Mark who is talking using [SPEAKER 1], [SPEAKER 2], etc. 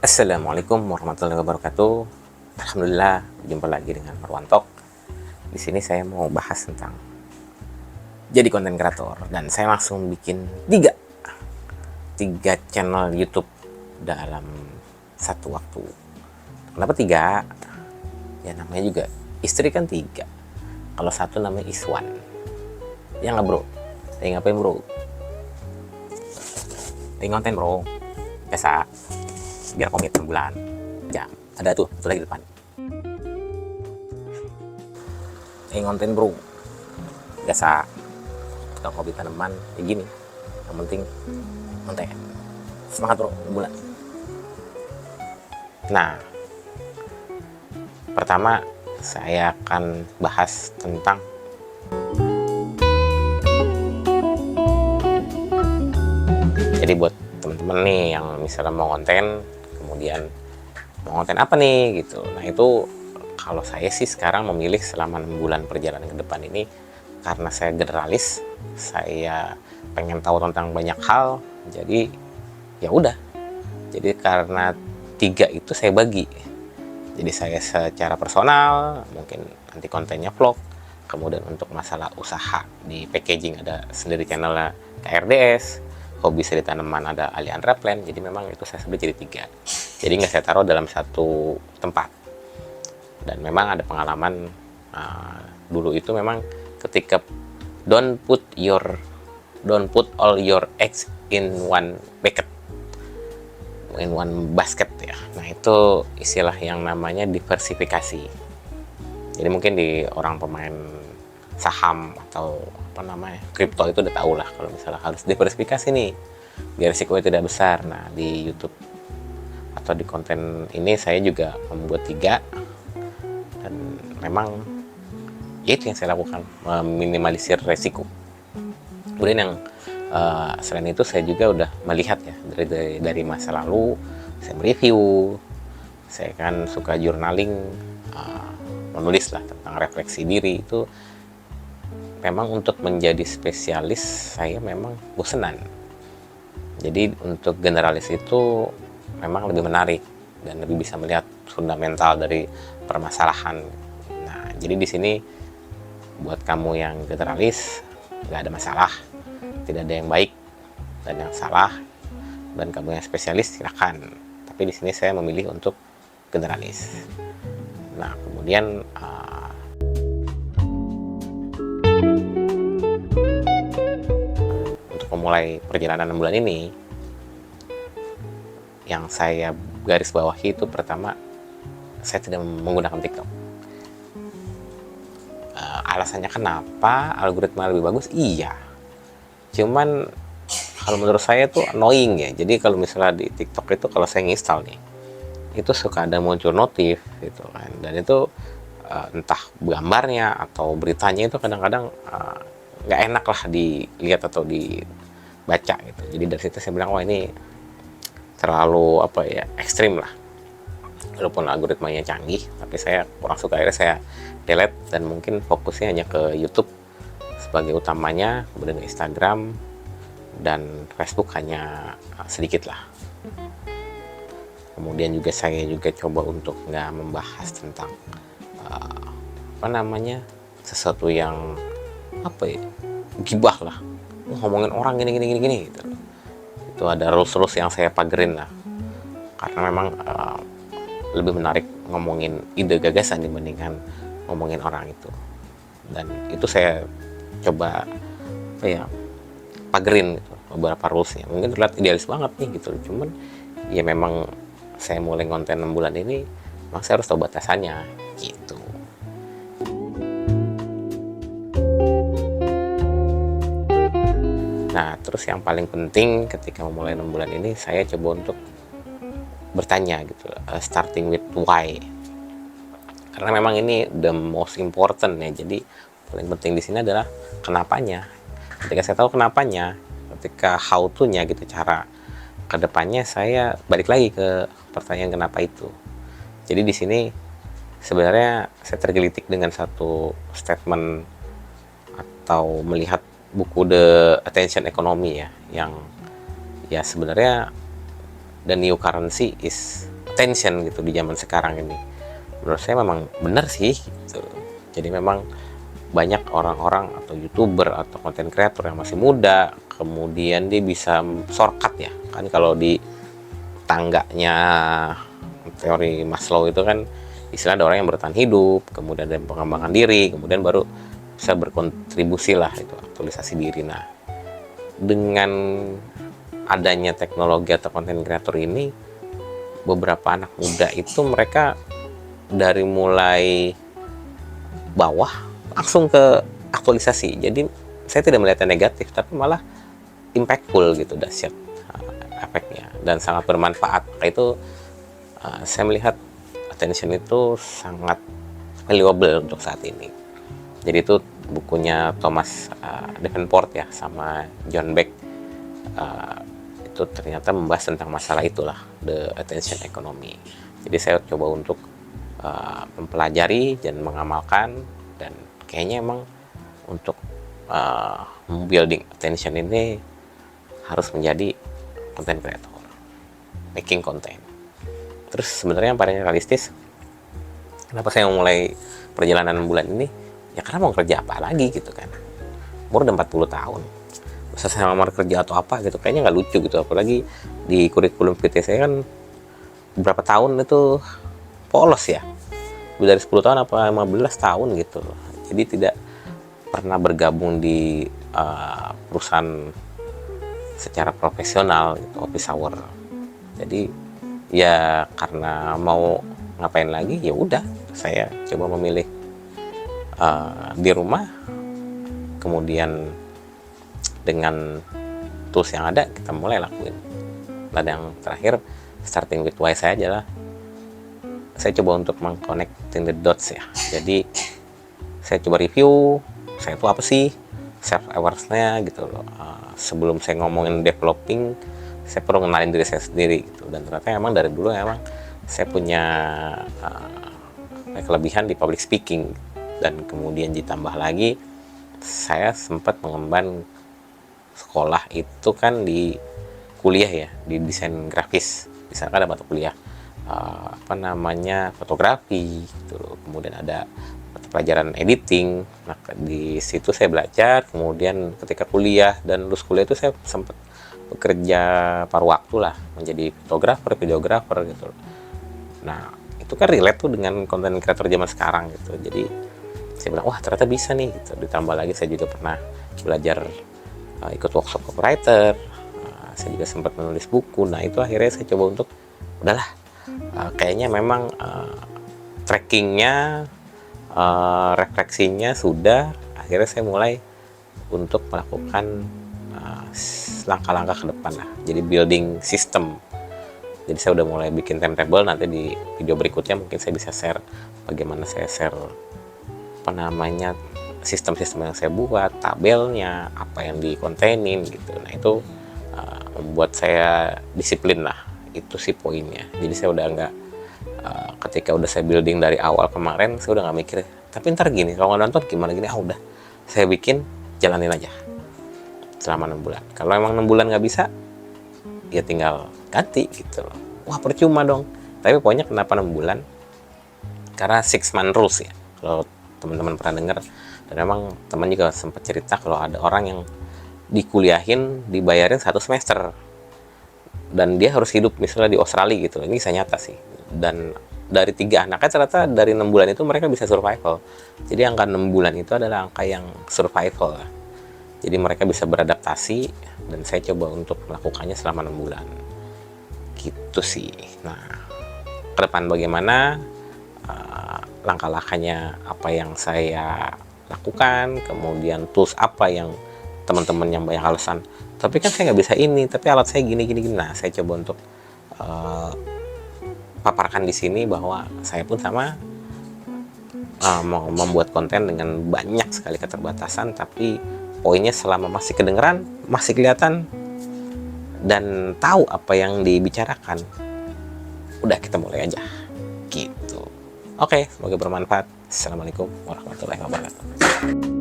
[SPEAKER 1] Assalamualaikum warahmatullahi wabarakatuh. Alhamdulillah, jumpa lagi dengan Marwanto. Di sini saya mau bahas tentang jadi konten kreator, dan saya langsung bikin tiga channel YouTube dalam satu waktu. Kenapa tiga? Ya namanya juga istri kan tiga. Kalau satu namanya Iswan. Ya nggak bro? Lagi ngapain bro? Lagi konten bro. Biasa. Biar komit bulan. Ya, ada tuh, itu lagi depan. Konten bro. Biasa. Kita hobi tanaman kayak gini. Yang penting konten. Semangat bro, bulan. Nah, pertama saya akan bahas tentang jadi buat teman-teman nih yang misalnya mau konten, kemudian mau konten apa nih gitu. Nah itu kalau saya sih sekarang memilih selama 6 bulan perjalanan ke depan ini, karena saya generalis, saya pengen tahu tentang banyak hal, jadi ya udah. Jadi karena tiga itu saya bagi. Jadi saya secara personal, mungkin nanti kontennya vlog, kemudian untuk masalah usaha di packaging ada sendiri channelnya KRDS, hobi seri tanaman ada Aliandra Plant. Jadi memang itu saya sebut jadi tiga. Jadi nggak saya taruh dalam satu tempat. Dan memang ada pengalaman dulu itu memang ketika don't put all your eggs in one basket ya. Nah itu istilah yang namanya diversifikasi. Jadi mungkin di orang pemain saham atau apa namanya kripto itu udah tahu lah kalau misalnya harus diversifikasi nih biar risikonya tidak besar. Nah di YouTube atau di konten ini saya juga membuat tiga, dan memang ya itu yang saya lakukan, meminimalisir resiko. Kemudian yang selain itu saya juga udah melihat ya dari masa lalu, saya mereview, saya kan suka journaling, menulis lah tentang refleksi diri. Itu memang untuk menjadi spesialis saya memang bosenan. Jadi untuk generalis itu memang lebih menarik dan lebih bisa melihat fundamental dari permasalahan. Nah jadi di sini buat kamu yang generalis nggak ada masalah, tidak ada yang baik dan yang salah, dan kamu yang spesialis silakan. Tapi di sini saya memilih untuk generalis. Nah kemudian untuk memulai perjalanan 6 bulan ini, yang saya garis bawahi itu pertama, saya tidak menggunakan TikTok. Alasannya kenapa? Algoritma lebih bagus, iya. Cuman kalau menurut saya tuh annoying ya. Jadi kalau misalnya di TikTok itu kalau saya nginstal nih, itu suka ada muncul notif gitu kan. Dan itu entah gambarnya atau beritanya itu kadang-kadang nggak enak lah dilihat atau dibaca gitu. Jadi dari situ saya bilang, wah ini terlalu apa ya, ekstrim lah. Walaupun algoritmanya canggih, tapi saya kurang suka, akhirnya saya delete dan mungkin fokusnya hanya ke YouTube sebagai utamanya, kemudian Instagram dan Facebook hanya sedikit lah. Kemudian juga saya juga coba untuk nggak membahas tentang apa namanya, sesuatu yang apa ya, gibah lah, ngomongin orang gini gitu. Itu ada rules yang saya pagerin lah, karena memang lebih menarik ngomongin ide gagasan dibandingkan ngomongin orang itu. Dan itu saya coba apa ya, pagerin gitu beberapa rulesnya. Mungkin terlihat idealis banget nih gitu, cuman ya memang saya mulai konten 6 bulan ini memang saya harus tahu batasannya gitu. Nah terus yang paling penting ketika memulai 6 bulan ini, saya coba untuk bertanya gitu, starting with why, karena memang ini the most important ya. Jadi paling penting di sini adalah kenapanya. Ketika saya tahu kenapanya, ketika how to-nya gitu, cara kedepannya, saya balik lagi ke pertanyaan kenapa itu. Jadi di sini sebenarnya saya tergelitik dengan satu statement atau melihat buku The Attention Economy ya, yang ya sebenarnya the new currency is attention gitu di zaman sekarang ini. Menurut saya memang benar sih gitu. Jadi memang banyak orang-orang atau YouTuber atau content creator yang masih muda, kemudian dia bisa shortcut ya. Kan kalau di tangganya teori Maslow itu kan istilah ada orang yang bertahan hidup, kemudian ada pengembangan diri, kemudian baru bisa berkontribusi lah itu aktualisasi diri. Nah, dengan adanya teknologi atau content creator ini, beberapa anak muda itu mereka dari mulai bawah langsung ke aktualisasi. Jadi saya tidak melihatnya negatif, tapi malah impactful gitu, dahsyat efeknya dan sangat bermanfaat. Maka itu saya melihat attention itu sangat valuable untuk saat ini. Jadi itu bukunya Thomas Davenport ya sama John Beck, itu ternyata membahas tentang masalah itulah, the attention economy. Jadi saya coba untuk mempelajari dan mengamalkan, dan kayaknya emang untuk building attention ini harus menjadi content creator, making content. Terus sebenarnya yang paling realistis, kenapa saya mulai perjalanan bulan ini? Ya karena mau kerja apa lagi gitu kan. Umur udah 40 tahun. Masa saya ngelamar kerja atau apa gitu, kayaknya nggak lucu gitu. Apalagi di kurikulum PT saya kan berapa tahun itu polos ya. Dari 10 tahun apa 15 tahun gitu loh. Jadi tidak pernah bergabung di perusahaan secara profesional gitu, office hour. Jadi ya karena mau ngapain lagi, ya udah saya coba memilih di rumah, kemudian dengan tools yang ada kita mulai lakuin. Dan yang terakhir, starting with why saya adalah saya coba untuk meng-connecting the dots ya. Jadi saya coba review saya itu apa sih, self awareness-nya gitu loh. Sebelum saya ngomongin developing, saya perlu kenalin diri saya sendiri gitu. Dan ternyata emang dari dulu emang saya punya kelebihan di public speaking. Dan kemudian ditambah lagi saya sempat mengemban sekolah itu kan di kuliah ya, di desain grafis. Di sana kan ada mata kuliah fotografi gitu. Kemudian ada mata pelajaran editing. Nah, di situ saya belajar. Kemudian ketika kuliah dan lulus kuliah itu saya sempat bekerja paruh waktu lah menjadi fotografer, videografer gitu. Nah, itu kan relate tuh dengan content creator zaman sekarang gitu. Jadi saya bilang, wah ternyata bisa nih gitu. Ditambah lagi saya juga pernah belajar ikut workshop copywriter, saya juga sempat menulis buku. Nah itu akhirnya saya coba untuk udahlah, kayaknya memang trackingnya, refleksinya sudah. Akhirnya saya mulai untuk melakukan langkah-langkah ke depan lah, jadi building system. Jadi saya udah mulai bikin timetable. Nanti di video berikutnya mungkin saya bisa share bagaimana saya share sistem-sistem yang saya buat, tabelnya, apa yang dikontenin gitu. Nah itu membuat saya disiplin lah, itu sih poinnya. Jadi saya udah nggak, ketika udah saya building dari awal kemarin, saya udah nggak mikir, tapi ntar gini, kalau nggak nonton gimana gini, udah saya bikin, jalanin aja selama 6 bulan. Kalau emang 6 bulan nggak bisa, ya tinggal ganti gitu loh. Wah percuma dong. Tapi pokoknya kenapa 6 bulan? Karena 6 month rules ya, kalau teman-teman pernah dengar. Dan memang teman juga sempat cerita kalau ada orang yang dikuliahin dibayarin 1 semester dan dia harus hidup misalnya di Australia gitu. Ini kisah nyata sih. Dan dari 3 anaknya ternyata dari 6 bulan itu mereka bisa survival. Jadi angka 6 bulan itu adalah angka yang survival. Jadi mereka bisa beradaptasi, dan saya coba untuk melakukannya selama 6 bulan gitu sih. Nah ke depan bagaimana, langkah-langkahnya apa yang saya lakukan, kemudian tools apa yang teman-teman yang banyak alasan, tapi kan saya nggak bisa ini, tapi alat saya gini. Nah saya coba untuk paparkan di sini bahwa saya pun sama mau membuat konten dengan banyak sekali keterbatasan, tapi poinnya selama masih kedengeran, masih kelihatan, dan tahu apa yang dibicarakan, udah kita mulai aja gitu. Oke, semoga bermanfaat. Assalamualaikum warahmatullahi wabarakatuh.